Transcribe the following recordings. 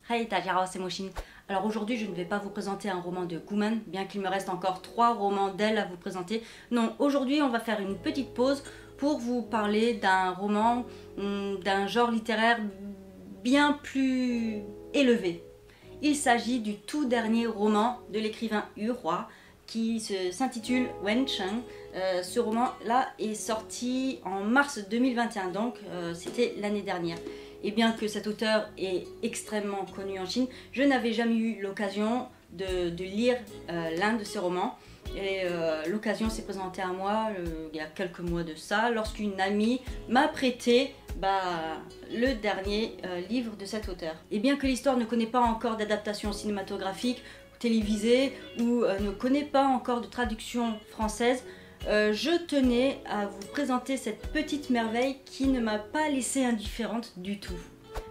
Hey, 大家好, c'est Mochine. Alors aujourd'hui, je ne vais pas vous présenter un roman de Guman, bien qu'il me reste encore 3 romans d'elle à vous présenter. Non, aujourd'hui, on va faire une petite pause pour vous parler d'un roman, d'un genre littéraire bien plus élevé. Il s'agit du tout dernier roman de l'écrivain Yu Hua qui s'intitule Wen Cheng. Ce roman-là est sorti en mars 2021, donc c'était l'année dernière. Et bien que cet auteur est extrêmement connu en Chine, je n'avais jamais eu l'occasion de lire l'un de ses romans. Et l'occasion s'est présentée à moi il y a quelques mois de ça, lorsqu'une amie m'a prêté le dernier livre de cet auteur. Et bien que l'histoire ne connaît pas encore d'adaptation cinématographique, télévisée, ou ne connaît pas encore de traduction française, je tenais à vous présenter cette petite merveille qui ne m'a pas laissée indifférente du tout.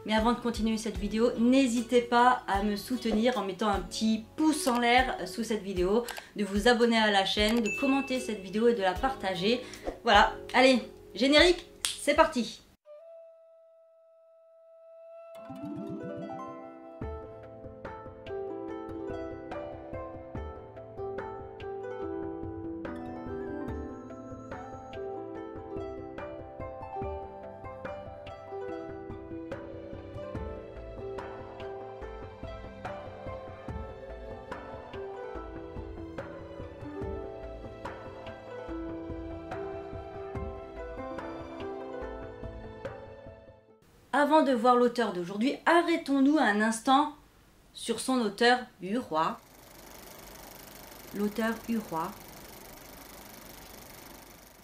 Mais avant de continuer cette vidéo, n'hésitez pas à me soutenir en mettant un petit pouce en l'air sous cette vidéo, de vous abonner à la chaîne, de commenter cette vidéo et de la partager. Voilà, allez, générique, c'est parti! Avant de voir l'auteur d'aujourd'hui, arrêtons-nous un instant sur son auteur Yu Hua. L'auteur Yu Hua.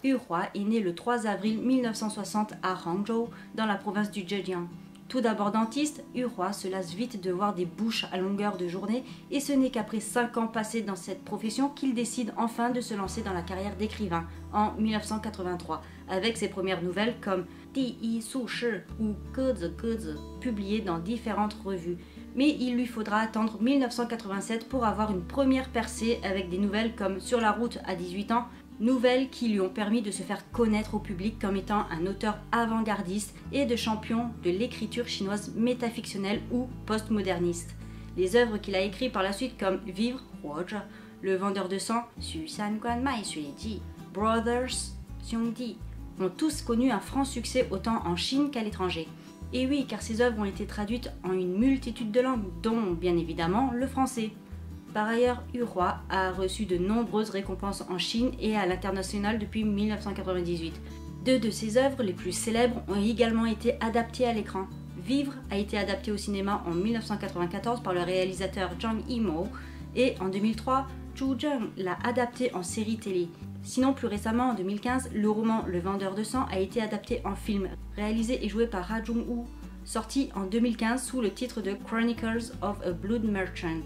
Yu Hua est né le 3 avril 1960 à Hangzhou, dans la province du Zhejiang. Tout d'abord dentiste, Yu Hua se lasse vite de voir des bouches à longueur de journée et ce n'est qu'après 5 ans passés dans cette profession qu'il décide enfin de se lancer dans la carrière d'écrivain en 1983 avec ses premières nouvelles comme Di Yi Su Shi ou Gezi Gezi, publiées dans différentes revues. Mais il lui faudra attendre 1987 pour avoir une première percée avec des nouvelles comme Sur la route à 18 ans, nouvelles qui lui ont permis de se faire connaître au public comme étant un auteur avant-gardiste et de champion de l'écriture chinoise métafictionnelle ou postmoderniste. Les œuvres qu'il a écrites par la suite comme Vivre, Huozhe, Le vendeur de sang, Xu San Guan Mai Xue Ji, Brothers, Xiongdi, ont tous connu un franc succès autant en Chine qu'à l'étranger. Et oui, car ces œuvres ont été traduites en une multitude de langues, dont bien évidemment le français. Par ailleurs, Yu Hua a reçu de nombreuses récompenses en Chine et à l'international depuis 1998. 2 de ses œuvres les plus célèbres ont également été adaptées à l'écran. Vivre a été adapté au cinéma en 1994 par le réalisateur Zhang Yimou et en 2003, Zhu Zheng l'a adapté en série télé. Sinon, plus récemment, en 2015, le roman Le vendeur de sang a été adapté en film, réalisé et joué par Ha Jung-woo, sorti en 2015 sous le titre de Chronicles of a Blood Merchant.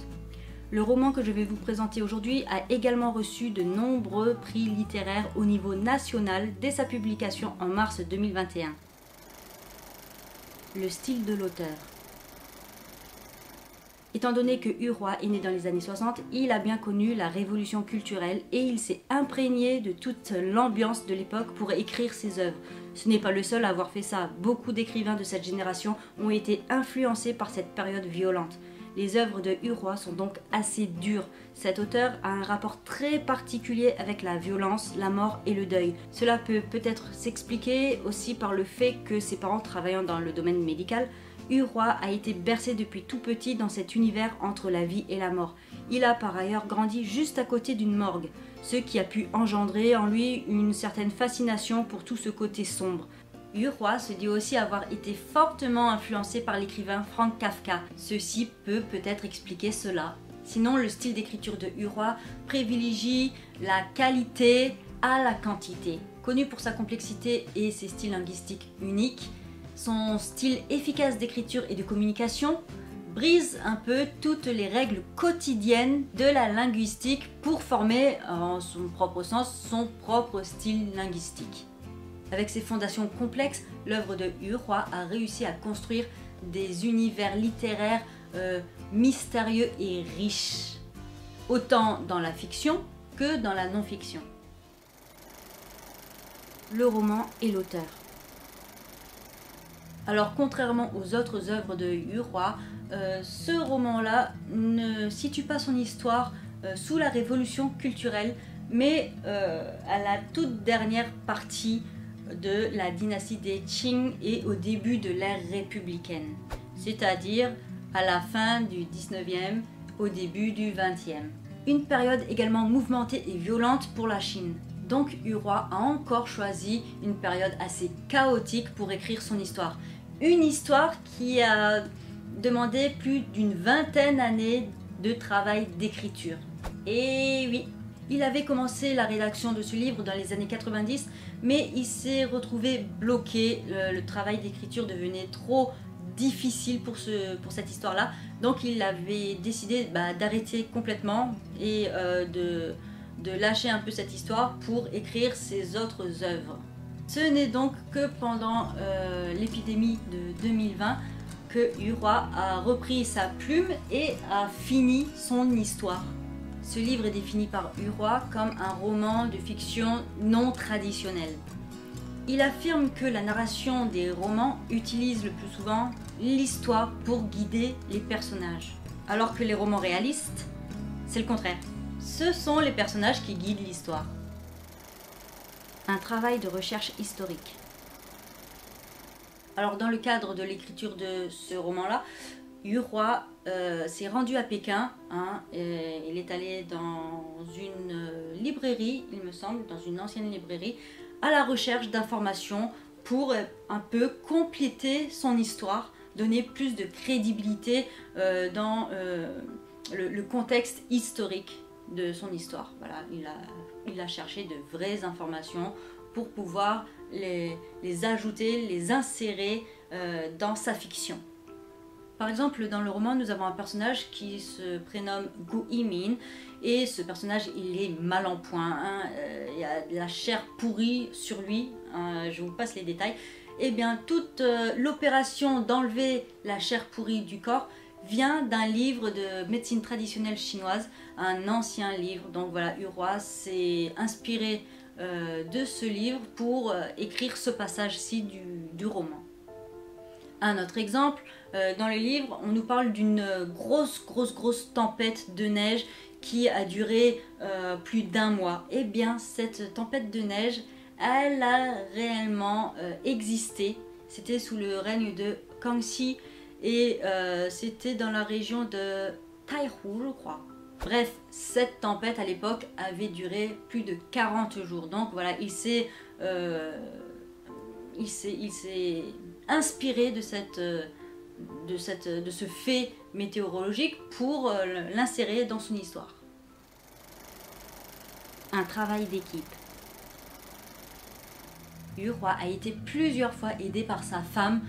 Le roman que je vais vous présenter aujourd'hui a également reçu de nombreux prix littéraires au niveau national dès sa publication en mars 2021. Le style de l'auteur. Étant donné que Yu Hua est né dans les années 60, il a bien connu la révolution culturelle et il s'est imprégné de toute l'ambiance de l'époque pour écrire ses œuvres. Ce n'est pas le seul à avoir fait ça, beaucoup d'écrivains de cette génération ont été influencés par cette période violente. Les œuvres de Yu Hua sont donc assez dures. Cet auteur a un rapport très particulier avec la violence, la mort et le deuil. Cela peut peut-être s'expliquer aussi par le fait que ses parents travaillant dans le domaine médical, Yu Hua a été bercé depuis tout petit dans cet univers entre la vie et la mort. Il a par ailleurs grandi juste à côté d'une morgue, ce qui a pu engendrer en lui une certaine fascination pour tout ce côté sombre. Yu Hua se dit aussi avoir été fortement influencé par l'écrivain Frank Kafka. Ceci peut peut-être expliquer cela. Sinon, le style d'écriture de Yu Hua privilégie la qualité à la quantité. Connu pour sa complexité et ses styles linguistiques uniques, son style efficace d'écriture et de communication brise un peu toutes les règles quotidiennes de la linguistique pour former, en son propre sens, son propre style linguistique. Avec ses fondations complexes, l'œuvre de Yu Hua a réussi à construire des univers littéraires mystérieux et riches, autant dans la fiction que dans la non-fiction. Le roman et l'auteur. Alors contrairement aux autres œuvres de Yu Hua, ce roman-là ne situe pas son histoire sous la révolution culturelle, mais à la toute dernière partie de la dynastie des Qing et au début de l'ère républicaine, c'est-à-dire à la fin du 19e, au début du 20e. Une période également mouvementée et violente pour la Chine. Donc Yu Hua a encore choisi une période assez chaotique pour écrire son histoire. Une histoire qui a demandé plus d'une vingtaine d'années de travail d'écriture. Et oui, il avait commencé la rédaction de ce livre dans les années 90, mais il s'est retrouvé bloqué. Le travail d'écriture devenait trop difficile pour cette histoire-là. Donc il avait décidé d'arrêter complètement et de lâcher un peu cette histoire pour écrire ses autres œuvres. Ce n'est donc que pendant l'épidémie de 2020 que Yu Hua a repris sa plume et a fini son histoire. Ce livre est défini par Yu Hua comme un roman de fiction non traditionnel. Il affirme que la narration des romans utilise le plus souvent l'histoire pour guider les personnages, alors que les romans réalistes, c'est le contraire. Ce sont les personnages qui guident l'histoire. Un travail de recherche historique. Alors dans le cadre de l'écriture de ce roman-là, Yu Hua s'est rendu à Pékin. Il est allé dans une librairie, il me semble, dans une ancienne librairie, à la recherche d'informations pour un peu compléter son histoire, donner plus de crédibilité dans le contexte historique de son histoire. Voilà, il a cherché de vraies informations pour pouvoir les ajouter, les insérer dans sa fiction. Par exemple, dans le roman, nous avons un personnage qui se prénomme Gu Yimin, et ce personnage, il est mal en point. Il y a de la chair pourrie sur lui, je vous passe les détails. Et bien, toute l'opération d'enlever la chair pourrie du corps vient d'un livre de médecine traditionnelle chinoise, un ancien livre. Donc voilà, Yu Hua s'est inspiré de ce livre pour écrire ce passage-ci du roman. Un autre exemple, dans le livre, on nous parle d'une grosse tempête de neige qui a duré plus d'1 mois. Eh bien, cette tempête de neige, elle a réellement existé. C'était sous le règne de Kangxi et c'était dans la région de Taihu, je crois. Bref, cette tempête à l'époque avait duré plus de 40 jours. Donc voilà, il s'est inspiré de ce fait météorologique pour l'insérer dans son histoire. Un travail d'équipe. Yu Hua a été plusieurs fois aidé par sa femme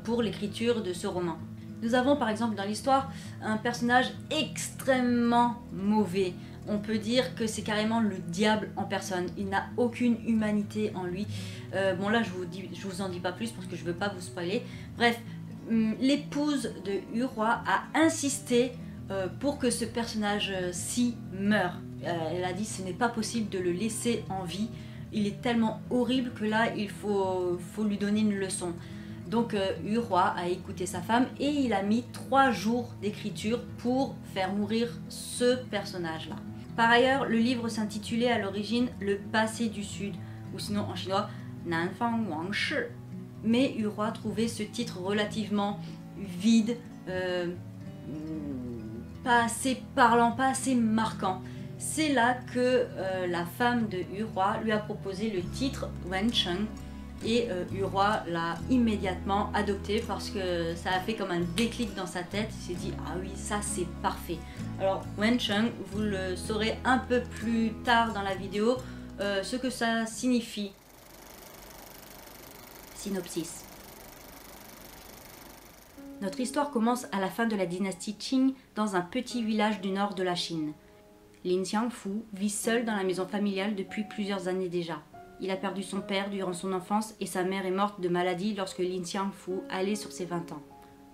pour l'écriture de ce roman. Nous avons par exemple dans l'histoire un personnage extrêmement mauvais. On peut dire que c'est carrément le diable en personne. Il n'a aucune humanité en lui. Bon là je vous en dis pas plus parce que je veux pas vous spoiler. Bref, l'épouse de Yu Hua a insisté pour que ce personnage-ci meure. Elle a dit ce n'est pas possible de le laisser en vie. Il est tellement horrible que là il faut lui donner une leçon. Donc Yu Hua a écouté sa femme et il a mis 3 jours d'écriture pour faire mourir ce personnage-là. Par ailleurs, le livre s'intitulait à l'origine Le passé du Sud, ou sinon en chinois Nanfang Wangshi. Mais Yu Hua trouvait ce titre relativement vide, pas assez parlant, pas assez marquant. C'est là que la femme de Yu Hua lui a proposé le titre Wencheng. Et Yu Hua l'a immédiatement adopté parce que ça a fait comme un déclic dans sa tête. Il s'est dit ah oui, ça c'est parfait. Alors Wencheng, vous le saurez un peu plus tard dans la vidéo ce que ça signifie. Synopsis. Notre histoire commence à la fin de la dynastie Qing dans un petit village du nord de la Chine. Lin Xiangfu vit seul dans la maison familiale depuis plusieurs années déjà. Il a perdu son père durant son enfance et sa mère est morte de maladie lorsque Lin Xiangfu allait sur ses 20 ans.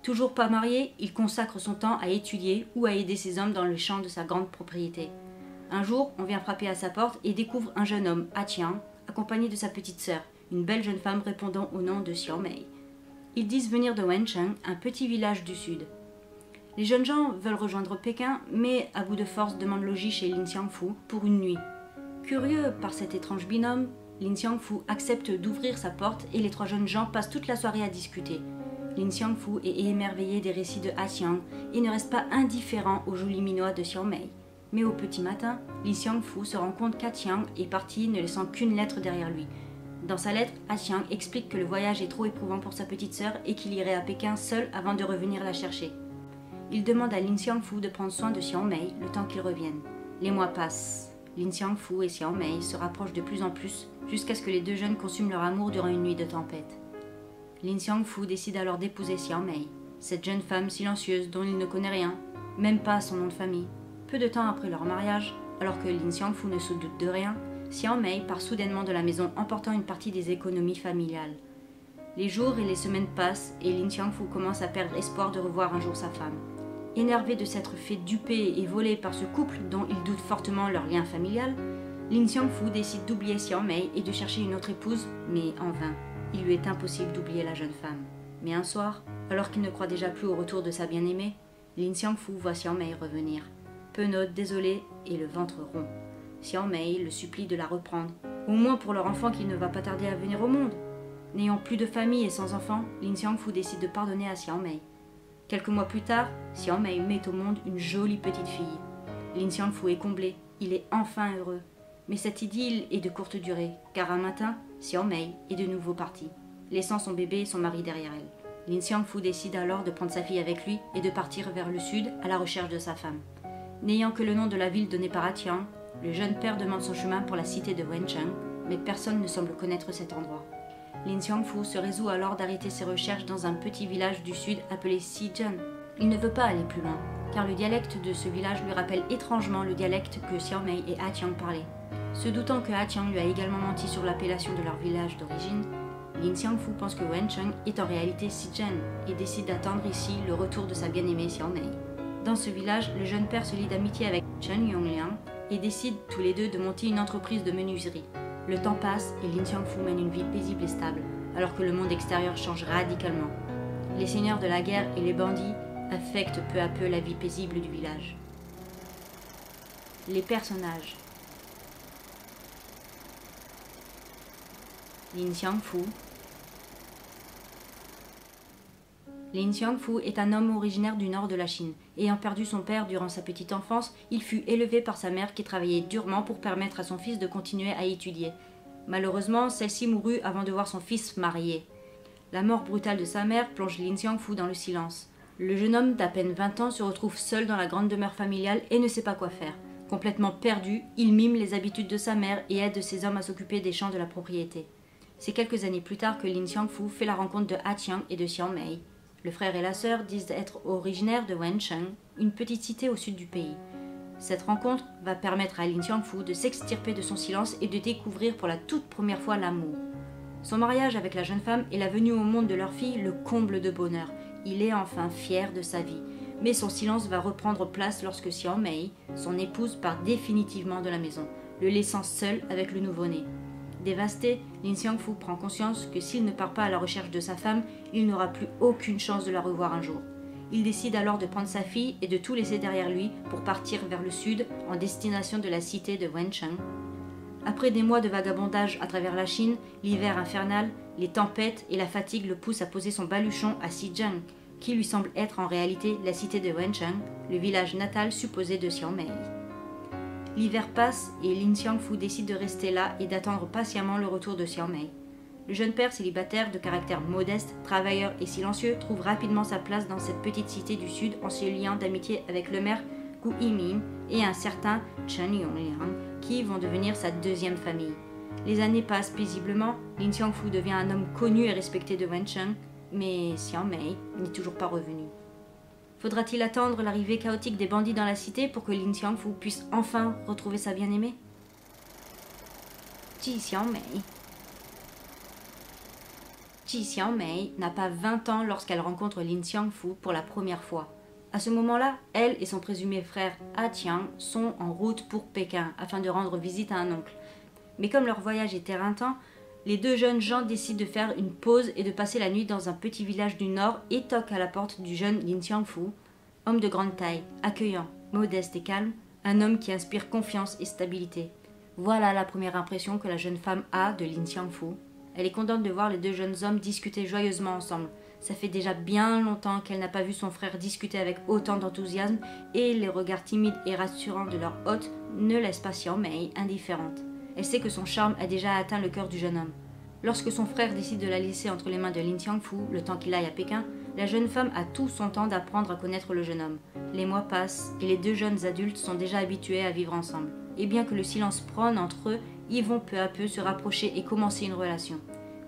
Toujours pas marié, il consacre son temps à étudier ou à aider ses hommes dans le champ de sa grande propriété. Un jour, on vient frapper à sa porte et découvre un jeune homme, Atian, accompagné de sa petite sœur, une belle jeune femme répondant au nom de Xiaomei. Ils disent venir de Wencheng, un petit village du sud. Les jeunes gens veulent rejoindre Pékin, mais à bout de force demandent logis chez Lin Xiangfu pour une nuit. Curieux par cet étrange binôme, Lin Xiangfu accepte d'ouvrir sa porte et les trois jeunes gens passent toute la soirée à discuter. Lin Xiangfu est émerveillé des récits de A Qiang et ne reste pas indifférent aux jolis minois de Xiao Mei. Mais au petit matin, Lin Xiangfu se rend compte qu'A Qiang est parti ne laissant qu'une lettre derrière lui. Dans sa lettre, A Qiang explique que le voyage est trop éprouvant pour sa petite sœur et qu'il irait à Pékin seul avant de revenir la chercher. Il demande à Lin Xiangfu de prendre soin de Xiao Mei le temps qu'il revienne. Les mois passent. Lin Xiangfu et Xiao Mei se rapprochent de plus en plus jusqu'à ce que les deux jeunes consument leur amour durant une nuit de tempête. Lin Xiangfu décide alors d'épouser Xiao Mei, cette jeune femme silencieuse dont il ne connaît rien, même pas son nom de famille. Peu de temps après leur mariage, alors que Lin Xiangfu ne se doute de rien, Xiao Mei part soudainement de la maison emportant une partie des économies familiales. Les jours et les semaines passent et Lin Xiangfu commence à perdre espoir de revoir un jour sa femme. Énervé de s'être fait duper et voler par ce couple dont il doute fortement leur lien familial, Lin Xiangfu décide d'oublier Xiao Mei et de chercher une autre épouse, mais en vain. Il lui est impossible d'oublier la jeune femme. Mais un soir, alors qu'il ne croit déjà plus au retour de sa bien-aimée, Lin Xiangfu voit Xiao Mei revenir. Penaude, désolée et le ventre rond. Xiao Mei le supplie de la reprendre, au moins pour leur enfant qui ne va pas tarder à venir au monde. N'ayant plus de famille et sans enfant, Lin Xiangfu décide de pardonner à Xiao Mei. Quelques mois plus tard, Xiao Mei met au monde une jolie petite fille. Lin Xiangfu est comblé, il est enfin heureux. Mais cette idylle est de courte durée, car un matin, Xiao Mei est de nouveau partie, laissant son bébé et son mari derrière elle. Lin Xiangfu décide alors de prendre sa fille avec lui et de partir vers le sud à la recherche de sa femme. N'ayant que le nom de la ville donné par A Qiang, le jeune père demande son chemin pour la cité de Wencheng, mais personne ne semble connaître cet endroit. Lin Xiangfu se résout alors d'arrêter ses recherches dans un petit village du sud appelé Xizhen. Il ne veut pas aller plus loin, car le dialecte de ce village lui rappelle étrangement le dialecte que Xiao Mei et A Qiang parlaient. Se doutant que A Qiang lui a également menti sur l'appellation de leur village d'origine, Lin Xiangfu pense que Wencheng est en réalité Xizhen et décide d'attendre ici le retour de sa bien-aimée Xiao Mei. Dans ce village, le jeune père se lie d'amitié avec Chen Yongliang et décident tous les deux de monter une entreprise de menuiserie. Le temps passe et Lin Xiangfu mène une vie paisible et stable, alors que le monde extérieur change radicalement. Les seigneurs de la guerre et les bandits affectent peu à peu la vie paisible du village. Les personnages. Lin Xiangfu. Lin Xiangfu est un homme originaire du nord de la Chine. Ayant perdu son père durant sa petite enfance, il fut élevé par sa mère qui travaillait durement pour permettre à son fils de continuer à étudier. Malheureusement, celle-ci mourut avant de voir son fils marié. La mort brutale de sa mère plonge Lin Xiangfu dans le silence. Le jeune homme d'à peine 20 ans se retrouve seul dans la grande demeure familiale et ne sait pas quoi faire. Complètement perdu, il mime les habitudes de sa mère et aide ses hommes à s'occuper des champs de la propriété. C'est quelques années plus tard que Lin Xiangfu fait la rencontre de A Qiang et de Xiao Mei. Le frère et la sœur disent être originaires de Wencheng, une petite cité au sud du pays. Cette rencontre va permettre à Lin Xiangfu de s'extirper de son silence et de découvrir pour la toute première fois l'amour. Son mariage avec la jeune femme et la venue au monde de leur fille le comble de bonheur. Il est enfin fier de sa vie. Mais son silence va reprendre place lorsque Xiao Mei, son épouse, part définitivement de la maison, le laissant seul avec le nouveau-né. Dévasté, Lin Xiangfu prend conscience que s'il ne part pas à la recherche de sa femme, il n'aura plus aucune chance de la revoir un jour. Il décide alors de prendre sa fille et de tout laisser derrière lui pour partir vers le sud en destination de la cité de Wencheng. Après des mois de vagabondage à travers la Chine, l'hiver infernal, les tempêtes et la fatigue le poussent à poser son baluchon à Xizhen, qui lui semble être en réalité la cité de Wencheng, le village natal supposé de Xiao Mei. L'hiver passe et Lin Xiangfu décide de rester là et d'attendre patiemment le retour de Xiao Mei. Le jeune père célibataire de caractère modeste, travailleur et silencieux trouve rapidement sa place dans cette petite cité du sud en se liant d'amitié avec le maire Gu Yimin et un certain Chen Yongliang qui vont devenir sa deuxième famille. Les années passent paisiblement, Lin Xiangfu devient un homme connu et respecté de Wencheng, mais Xiao Mei n'est toujours pas revenu. Faudra-t-il attendre l'arrivée chaotique des bandits dans la cité pour que Lin Xiangfu puisse enfin retrouver sa bien-aimée? Ji Xiaomei n'a pas 20 ans lorsqu'elle rencontre Lin Xiangfu pour la première fois. À ce moment-là, elle et son présumé frère A Qiang sont en route pour Pékin afin de rendre visite à un oncle. Mais comme leur voyage est éreintant, Les deux jeunes gens décident de faire une pause et de passer la nuit dans un petit village du nord et toquent à la porte du jeune Lin Xiangfu, homme de grande taille, accueillant, modeste et calme, un homme qui inspire confiance et stabilité. Voilà la première impression que la jeune femme a de Lin Xiangfu. Elle est contente de voir les deux jeunes hommes discuter joyeusement ensemble. Ça fait déjà bien longtemps qu'elle n'a pas vu son frère discuter avec autant d'enthousiasme et les regards timides et rassurants de leur hôte ne laissent pas Xiao Mei indifférente. Elle sait que son charme a déjà atteint le cœur du jeune homme. Lorsque son frère décide de la laisser entre les mains de Lin Xiangfu, le temps qu'il aille à Pékin, la jeune femme a tout son temps d'apprendre à connaître le jeune homme. Les mois passent et les deux jeunes adultes sont déjà habitués à vivre ensemble. Et bien que le silence prône entre eux, ils vont peu à peu se rapprocher et commencer une relation.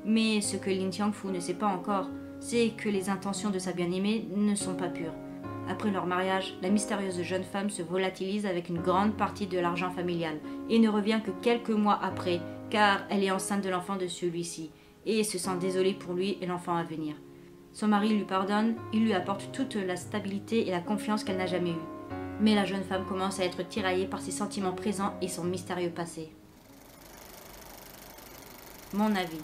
Mais ce que Lin Xiangfu ne sait pas encore, c'est que les intentions de sa bien-aimée ne sont pas pures. Après leur mariage, la mystérieuse jeune femme se volatilise avec une grande partie de l'argent familial et ne revient que quelques mois après, car elle est enceinte de l'enfant de celui-ci et se sent désolée pour lui et l'enfant à venir. Son mari lui pardonne, il lui apporte toute la stabilité et la confiance qu'elle n'a jamais eue. Mais la jeune femme commence à être tiraillée par ses sentiments présents et son mystérieux passé. Mon avis.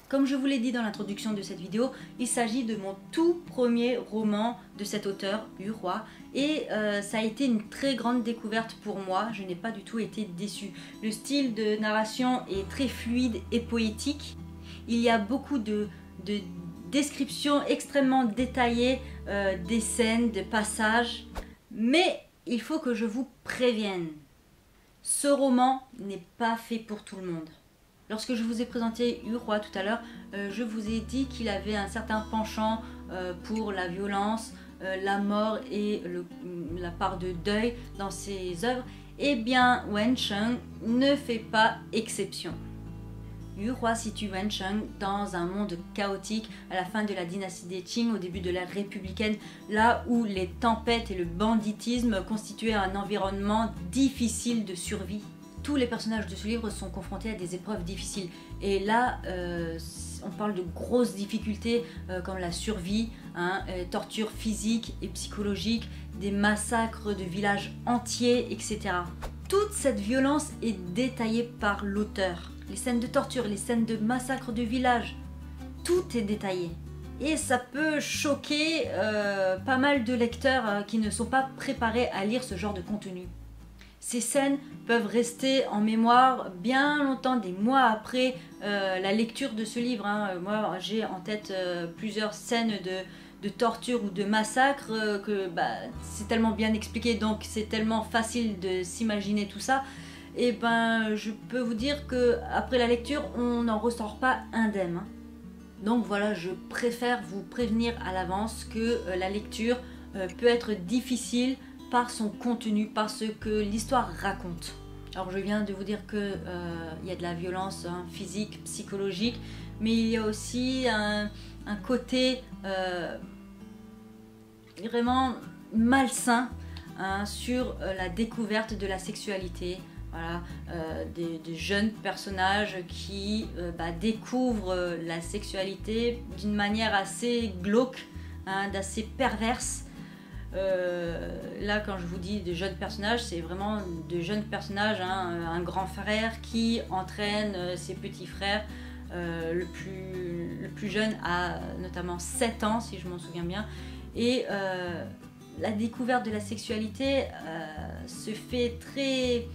Comme je vous l'ai dit dans l'introduction de cette vidéo, il s'agit de mon tout premier roman de cet auteur, Yu Hua, et ça a été une très grande découverte pour moi, je n'ai pas du tout été déçue. Le style de narration est très fluide et poétique, il y a beaucoup de descriptions extrêmement détaillées des scènes, de passages, mais il faut que je vous prévienne, ce roman n'est pas fait pour tout le monde. Lorsque je vous ai présenté Yu Hua tout à l'heure, je vous ai dit qu'il avait un certain penchant pour la violence, la mort et la part de deuil dans ses œuvres. Eh bien, Wencheng ne fait pas exception. Yu Hua situe Wencheng dans un monde chaotique à la fin de la dynastie des Qing, au début de l'ère républicaine, là où les tempêtes et le banditisme constituaient un environnement difficile de survie. Tous les personnages de ce livre sont confrontés à des épreuves difficiles. Et là, on parle de grosses difficultés comme la survie, torture physique et psychologique, des massacres de villages entiers, etc. Toute cette violence est détaillée par l'auteur. Les scènes de torture, les scènes de massacre de villages, tout est détaillé. Et ça peut choquer pas mal de lecteurs qui ne sont pas préparés à lire ce genre de contenu. Ces scènes peuvent rester en mémoire bien longtemps, des mois après la lecture de ce livre. Moi, j'ai en tête plusieurs scènes de torture ou de massacre que c'est tellement bien expliqué, donc c'est tellement facile de s'imaginer tout ça. Et je peux vous dire que après la lecture, on n'en ressort pas indemne. Donc voilà, je préfère vous prévenir à l'avance que la lecture peut être difficile par son contenu, par ce que l'histoire raconte. Alors je viens de vous dire que il y a de la violence physique, psychologique, mais il y a aussi un côté vraiment malsain sur la découverte de la sexualité. Voilà, des jeunes personnages qui découvrent la sexualité d'une manière assez glauque, d'assez perverse. Là, quand je vous dis de jeunes personnages, c'est vraiment de jeunes personnages, un grand frère qui entraîne ses petits frères. Le plus jeune a notamment 7 ans, si je m'en souviens bien. Et la découverte de la sexualité se fait très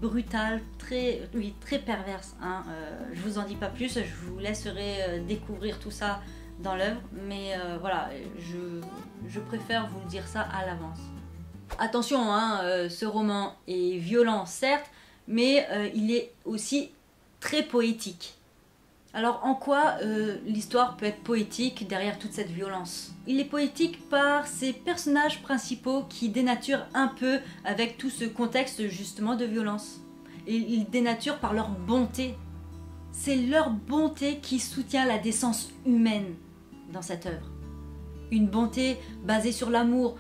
brutale, très perverse. Je vous en dis pas plus, je vous laisserai découvrir tout ça dans l'œuvre, mais voilà, je préfère vous dire ça à l'avance. Attention, ce roman est violent certes, mais il est aussi très poétique. Alors en quoi l'histoire peut être poétique derrière toute cette violence? Il est poétique par ses personnages principaux qui dénaturent un peu avec tout ce contexte justement de violence. Et ils dénaturent par leur bonté. C'est leur bonté qui soutient la décence humaine dans cette œuvre. Une bonté basée sur l'amour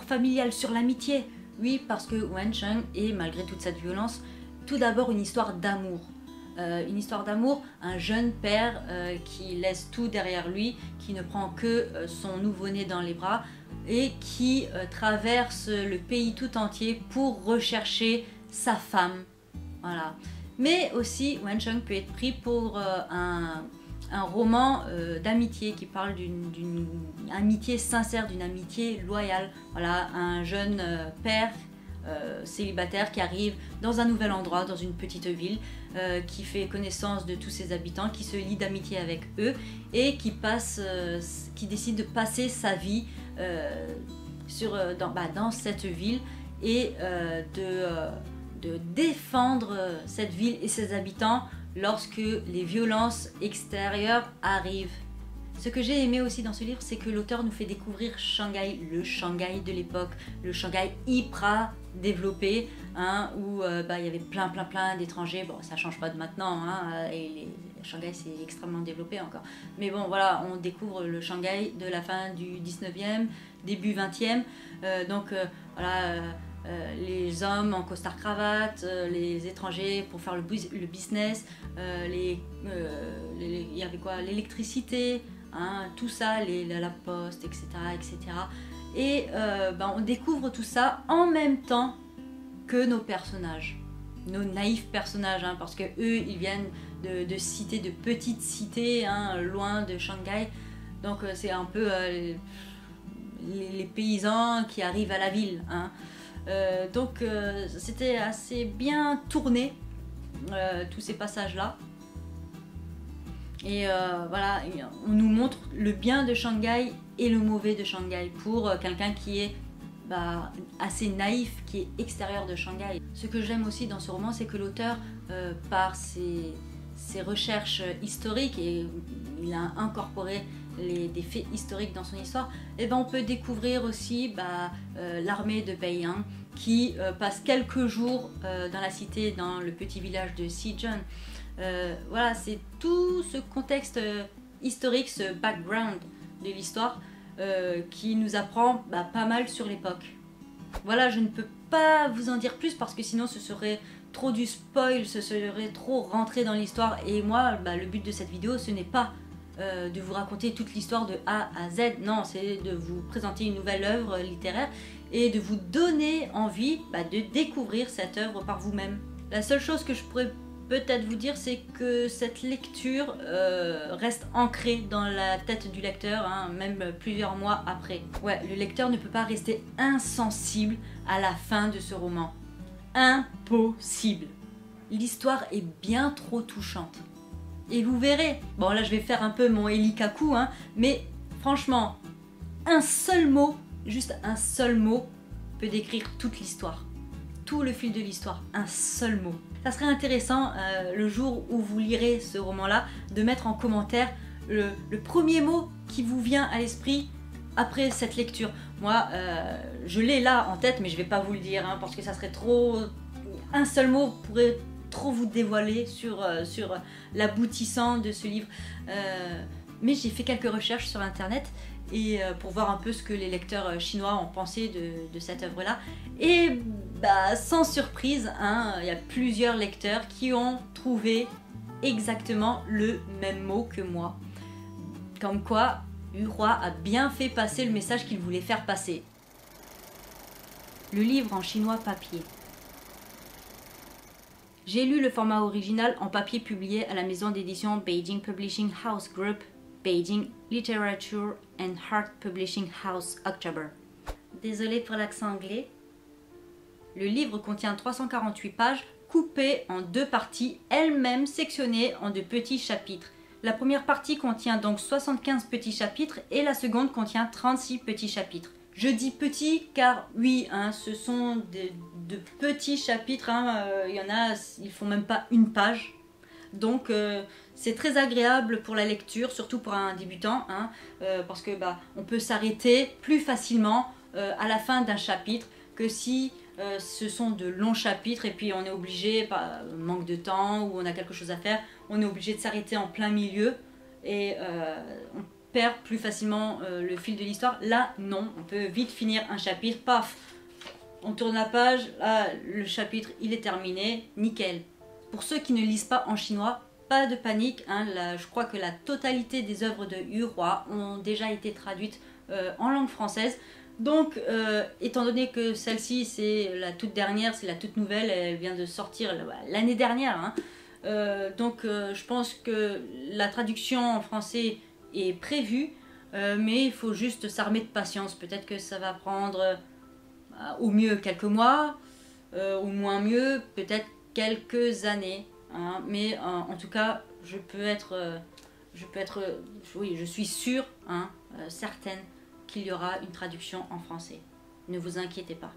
familial, sur l'amitié. Oui, parce que Wencheng est, malgré toute cette violence, tout d'abord une histoire d'amour. Une histoire d'amour, un jeune père qui laisse tout derrière lui, qui ne prend que son nouveau-né dans les bras et qui traverse le pays tout entier pour rechercher sa femme Voilà. Mais aussi, Wencheng peut être pris pour un roman d'amitié qui parle d'une amitié sincère, d'une amitié loyale. Voilà, un jeune père célibataire qui arrive dans un nouvel endroit, dans une petite ville, qui fait connaissance de tous ses habitants, qui se lie d'amitié avec eux et qui décide de passer sa vie dans cette ville et de défendre cette ville et ses habitants lorsque les violences extérieures arrivent. Ce que j'ai aimé aussi dans ce livre, c'est que l'auteur nous fait découvrir Shanghai, le Shanghai de l'époque, le Shanghai hyper développé, hein, où il y avait plein d'étrangers. Bon, ça change pas de maintenant, hein, et Shanghai c'est extrêmement développé encore. Mais bon, voilà, on découvre le Shanghai de la fin du 19e, début 20e. Les hommes en costard-cravate, les étrangers pour faire le business, il y avait quoi, l'électricité, hein, tout ça, la poste, etc. etc. Et on découvre tout ça en même temps que nos personnages, nos naïfs personnages, hein, parce que eux, ils viennent de cités, de petites cités, hein, loin de Shanghai. Donc c'est un peu les paysans qui arrivent à la ville, hein. C'était assez bien tourné, tous ces passages-là. Et voilà, on nous montre le bien de Shanghai et le mauvais de Shanghai pour quelqu'un qui est assez naïf, qui est extérieur de Shanghai. Ce que j'aime aussi dans ce roman, c'est que l'auteur, par ses recherches historiques, et il a incorporé des faits historiques dans son histoire, et on peut découvrir aussi l'armée de Beiyang qui passe quelques jours dans la cité, dans le petit village de Xizhen. Voilà, c'est tout ce contexte historique, ce background de l'histoire qui nous apprend pas mal sur l'époque. Voilà, je ne peux pas vous en dire plus parce que sinon ce serait trop du spoil, ce serait trop rentré dans l'histoire. Et moi, le but de cette vidéo, ce n'est pas de vous raconter toute l'histoire de A à Z. Non, c'est de vous présenter une nouvelle œuvre littéraire et de vous donner envie de découvrir cette œuvre par vous-même. La seule chose que je pourrais peut-être vous dire, c'est que cette lecture reste ancrée dans la tête du lecteur, hein, même plusieurs mois après. Ouais, le lecteur ne peut pas rester insensible à la fin de ce roman. Impossible. L'histoire est bien trop touchante. Et vous verrez, bon là je vais faire un peu mon Elikaku, hein, mais franchement, un seul mot, juste un seul mot, peut décrire toute l'histoire. Tout le fil de l'histoire, un seul mot. Ça serait intéressant, le jour où vous lirez ce roman-là, de mettre en commentaire le premier mot qui vous vient à l'esprit après cette lecture. Moi, je l'ai là en tête, mais je vais pas vous le dire, hein, parce que ça serait trop... Un seul mot pourrait trop vous dévoiler sur l'aboutissant de ce livre. Mais j'ai fait quelques recherches sur internet et pour voir un peu ce que les lecteurs chinois ont pensé de cette œuvre-là. Et sans surprise, hein, il y a plusieurs lecteurs qui ont trouvé exactement le même mot que moi. Comme quoi, Yu-Hua a bien fait passer le message qu'il voulait faire passer. Le livre en chinois papier. J'ai lu le format original en papier publié à la maison d'édition Beijing Publishing House Group, Beijing Literature and Art Publishing House, October. Désolée pour l'accent anglais. Le livre contient 348 pages coupées en deux parties, elles-mêmes sectionnées en de petits chapitres. La première partie contient donc 75 petits chapitres et la seconde contient 36 petits chapitres. Je dis petits car oui, hein, ce sont de petits chapitres, hein, y en a, ils font même pas une page. Donc c'est très agréable pour la lecture, surtout pour un débutant, hein, parce que on peut s'arrêter plus facilement à la fin d'un chapitre que si ce sont de longs chapitres et puis on est obligé, par manque de temps ou on a quelque chose à faire, on est obligé de s'arrêter en plein milieu et on perd plus facilement le fil de l'histoire. Là, non, on peut vite finir un chapitre, paf, on tourne la page, là, le chapitre il est terminé, nickel. Pour ceux qui ne lisent pas en chinois, pas de panique, hein, je crois que la totalité des œuvres de Yu Hua ont déjà été traduites en langue française. Donc, étant donné que celle-ci c'est la toute dernière, c'est la toute nouvelle, elle vient de sortir l'année dernière, hein, donc je pense que la traduction en français est prévue, mais il faut juste s'armer de patience. Peut-être que ça va prendre au mieux quelques mois, au moins mieux peut-être quelques années, hein, mais en tout cas oui, je suis sûre, hein, certaine qu'il y aura une traduction en français. Ne vous inquiétez pas,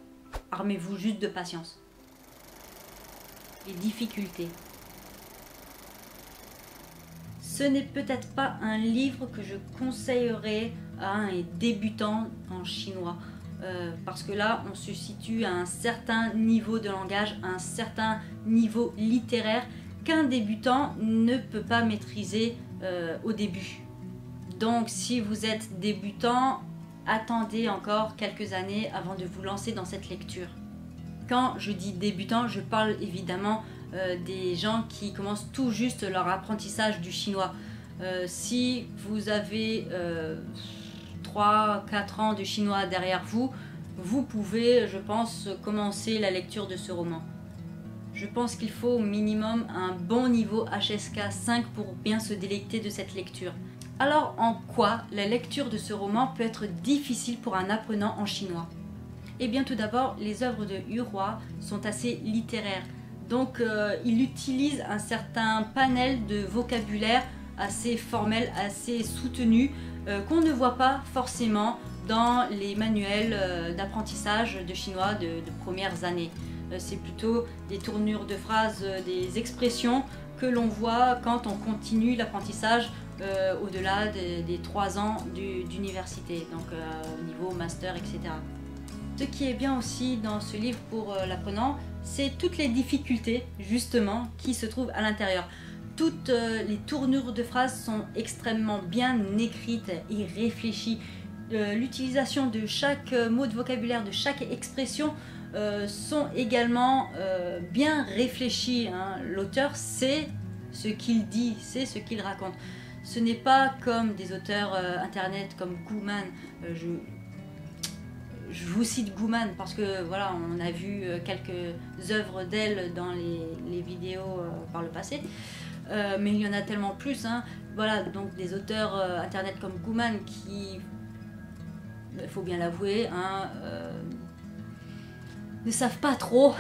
armez-vous juste de patience. Les difficultés. Ce n'est peut-être pas un livre que je conseillerais à un débutant en chinois. Parce que là, on se situe à un certain niveau de langage, à un certain niveau littéraire qu'un débutant ne peut pas maîtriser au début. Donc, si vous êtes débutant, attendez encore quelques années avant de vous lancer dans cette lecture. Quand je dis débutant, je parle évidemment des gens qui commencent tout juste leur apprentissage du chinois. Si vous avez 3-4 ans de chinois derrière vous, vous pouvez, je pense, commencer la lecture de ce roman. Je pense qu'il faut au minimum un bon niveau HSK 5 pour bien se délecter de cette lecture. Alors, en quoi la lecture de ce roman peut être difficile pour un apprenant en chinois? Eh bien, tout d'abord, les œuvres de Yu Hua sont assez littéraires. Donc, il utilise un certain panel de vocabulaire assez formel, assez soutenu, qu'on ne voit pas forcément dans les manuels d'apprentissage de chinois de premières années. C'est plutôt des tournures de phrases, des expressions que l'on voit quand on continue l'apprentissage au-delà des 3 ans d'université, donc au niveau master, etc. Ce qui est bien aussi dans ce livre pour l'apprenant, c'est toutes les difficultés justement qui se trouvent à l'intérieur. Toutes les tournures de phrases sont extrêmement bien écrites et réfléchies. L'utilisation de chaque mot de vocabulaire, de chaque expression sont également bien réfléchies, hein. L'auteur sait ce qu'il dit, sait ce qu'il raconte. Ce n'est pas comme des auteurs internet comme Guman. Je vous cite Guman parce que voilà, on a vu quelques œuvres d'elle dans les vidéos par le passé. Mais il y en a tellement plus, hein. Voilà, donc des auteurs internet comme Guman qui, il faut bien l'avouer, hein, ne savent pas trop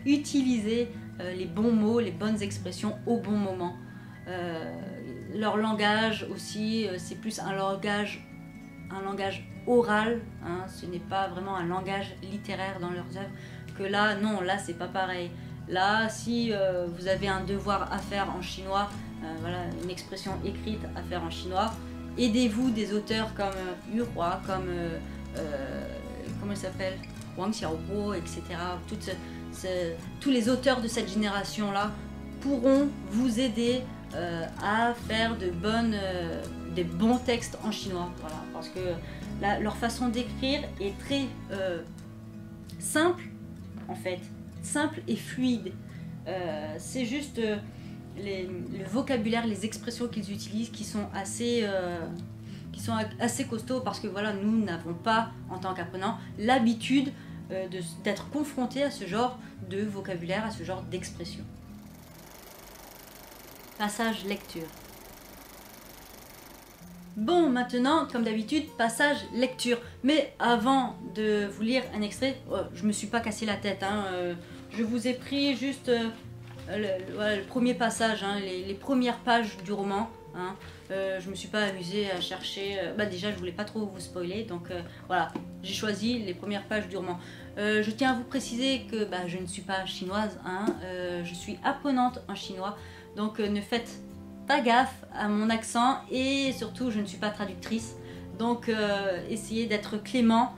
utiliser les bons mots, les bonnes expressions au bon moment. Leur langage aussi, c'est plus un langage oral, hein, ce n'est pas vraiment un langage littéraire dans leurs œuvres. Que là, non, là c'est pas pareil. Là, si vous avez un devoir à faire en chinois, voilà, une expression écrite à faire en chinois, aidez-vous des auteurs comme Yu Hua, comme comment il s'appelle, Wang Xiaobo, etc. Tous les auteurs de cette génération-là pourront vous aider à faire des bons textes en chinois. Voilà, parce que leur façon d'écrire est très simple, en fait, simple et fluide. C'est juste le vocabulaire, les expressions qu'ils utilisent qui sont assez costauds, parce que voilà, nous n'avons pas, en tant qu'apprenants, l'habitude d'être confrontés à ce genre de vocabulaire, à ce genre d'expression. Passage lecture. Bon, maintenant, comme d'habitude, passage lecture. Mais avant de vous lire un extrait, je me suis pas cassé la tête, hein, je vous ai pris juste le premier passage, hein, les premières pages du roman, hein. Je me suis pas amusée à chercher, déjà je voulais pas trop vous spoiler, donc voilà, j'ai choisi les premières pages du roman. Je tiens à vous préciser que je ne suis pas chinoise, hein, je suis apprenante en chinois, donc ne faites pas gaffe à mon accent, et surtout je ne suis pas traductrice, donc essayez d'être clément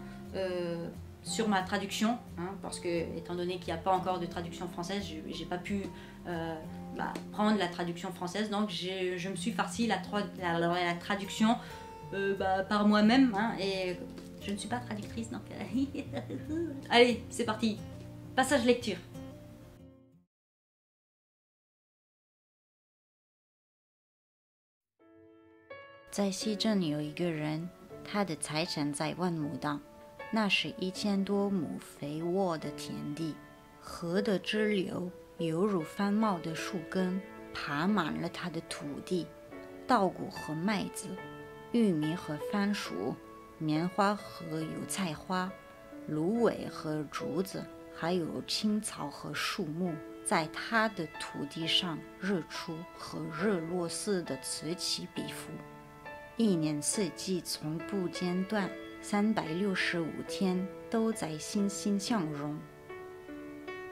sur ma traduction, hein, parce que étant donné qu'il n'y a pas encore de traduction française, j'ai pas pu prendre la traduction française, donc je me suis farci la traduction par moi-même, hein, et je ne suis pas traductrice, donc allez, c'est parti, passage lecture. 在西镇有一个人，他的财产在万亩当，那是1000多亩肥沃的田地，河的支流犹如繁茂的树根，爬满了他的土地，稻谷和麦子，玉米和番薯，棉花和油菜花，芦苇和竹子，还有青草和树木，在他的土地上日出和日落似的此起彼伏，一年四季从不间断，365天都在欣欣向荣。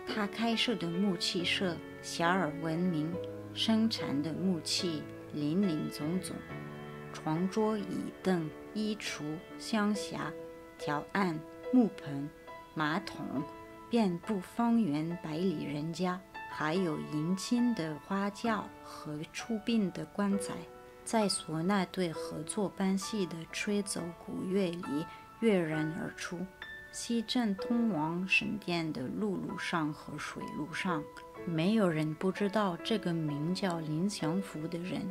他开设的木器社小而闻名，生产的木器林林总总，床桌椅凳、衣橱、香匣、条案、木盆、马桶，遍布方圆100里人家，还有迎亲的花轿和出殡的棺材，在唢呐队合作班戏的吹奏鼓乐里跃然而出。西镇通往神殿的陆路上和水路上，没有人不知道这个名叫林祥福的人。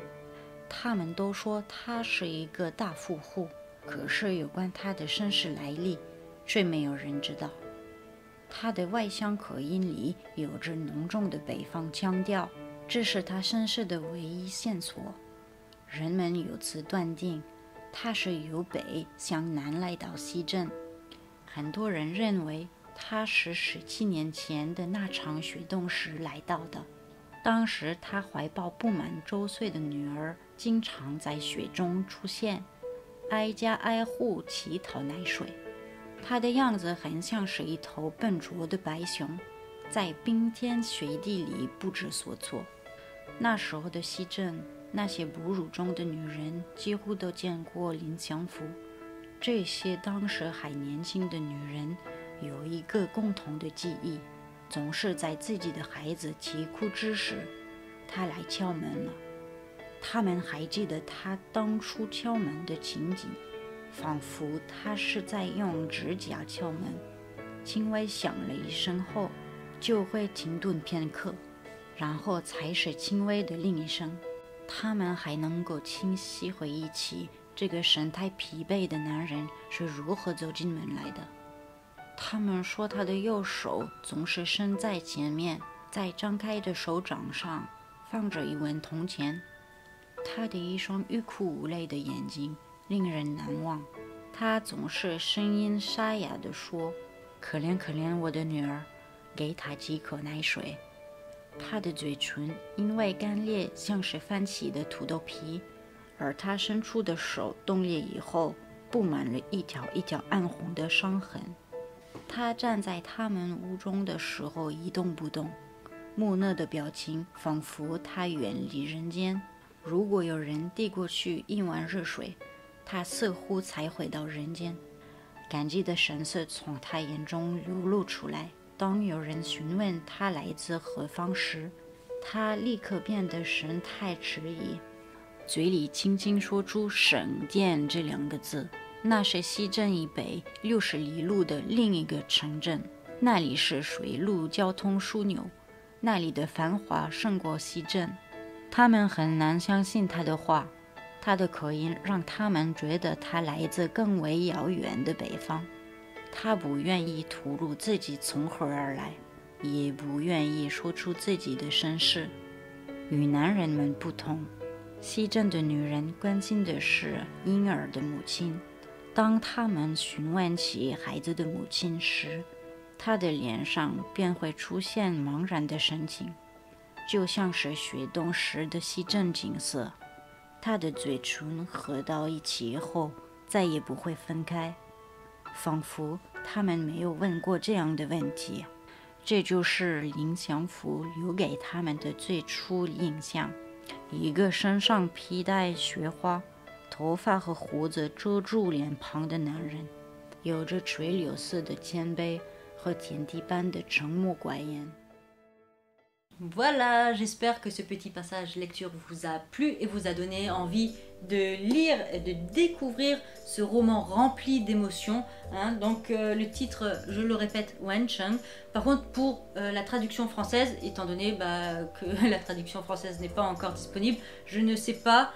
他们都说他是一个大富户，可是有关他的身世来历，却没有人知道。他的外乡口音里有着浓重的北方腔调，这是他身世的唯一线索。人们由此断定，他是由北向南来到西镇。很多人认为他是17年前的那场雪冻时来到的。当时他怀抱不满周岁的女儿，经常在雪中出现，挨家挨户乞讨奶水。他的样子很像是一头笨拙的白熊，在冰天雪地里不知所措。那时候的西镇，那些哺乳中的女人几乎都见过林祥福。这些当时还年轻的女人有一个共同的记忆，总是在自己的孩子啼哭之时，他来敲门了。他们还记得他当初敲门的情景，仿佛他是在用指甲敲门，轻微响了一声后就会停顿片刻，然后才是轻微的另一声。他们还能够清晰回忆起这个神态疲惫的男人是如何走进门来的。他们说他的右手总是伸在前面，在张开的手掌上放着一文铜钱。他的一双欲哭无泪的眼睛令人难忘。他总是声音沙哑地说：“可怜可怜我的女儿，给她几口奶水。”他的嘴唇因为干裂，像是翻起的土豆皮，而他伸出的手冻裂以后，布满了一条一条暗红的伤痕。他站在他们屋中的时候一动不动，木讷的表情仿佛他远离人间。如果有人递过去一碗热水，他似乎才回到人间。感激的神色从他眼中流露出来。当有人询问他来自何方时，他立刻变得神态迟疑，嘴里轻轻说出省店这2个字。那是西镇以北60里路的另一个城镇，那里是水陆交通枢纽，那里的繁华胜过西镇。他们很难相信他的话，他的口音让他们觉得他来自更为遥远的北方。他不愿意吐露自己从何而来，也不愿意说出自己的身世。与男人们不同，西镇的女人关心的是婴儿的母亲。当他们询问起孩子的母亲时，她的脸上便会出现茫然的神情，就像是雪冻时的西镇景色。她的嘴唇合到一起后再也不会分开，仿佛他们没有问过这样的问题。这就是林祥福留给他们的最初印象，一个身上披带雪花，头发和胡子遮住脸庞的男人，有着垂柳似的谦卑和田地般的沉默寡言。Voilà, j'espère que ce petit passage lecture vous a plu et vous a donné envie de lire et de découvrir ce roman rempli d'émotions. Donc le titre, je le répète, Wencheng. Par contre, pour la traduction française, étant donné que la traduction française n'est pas encore disponible, je ne sais pas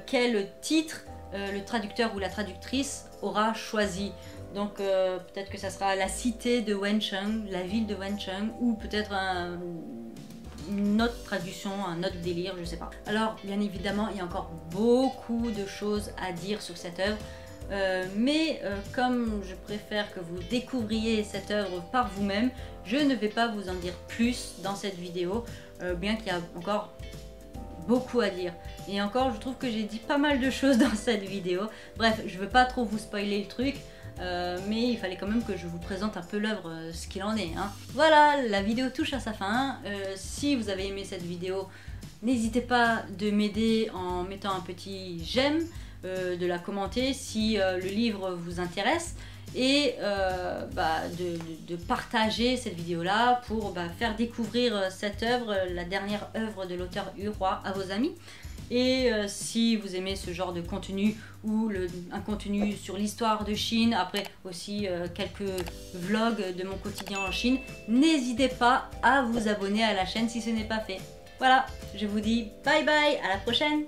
quel titre le traducteur ou la traductrice aura choisi. Donc peut-être que ça sera la cité de Wencheng, la ville de Wencheng, ou peut-être une autre traduction, un autre délire, je sais pas. Alors bien évidemment, il y a encore beaucoup de choses à dire sur cette œuvre, mais comme je préfère que vous découvriez cette œuvre par vous-même, je ne vais pas vous en dire plus dans cette vidéo, bien qu'il y a encore beaucoup à dire. Et encore, je trouve que j'ai dit pas mal de choses dans cette vidéo. Bref, je veux pas trop vous spoiler le truc. Mais il fallait quand même que je vous présente un peu l'œuvre, ce qu'il en est. Voilà, la vidéo touche à sa fin. Si vous avez aimé cette vidéo, n'hésitez pas de m'aider en mettant un petit j'aime, de la commenter si le livre vous intéresse, et de partager cette vidéo là pour faire découvrir cette œuvre, la dernière œuvre de l'auteur Yu Hua, à vos amis. Et si vous aimez ce genre de contenu ou un contenu sur l'histoire de Chine, après aussi quelques vlogs de mon quotidien en Chine, n'hésitez pas à vous abonner à la chaîne si ce n'est pas fait. Voilà, je vous dis bye bye, à la prochaine!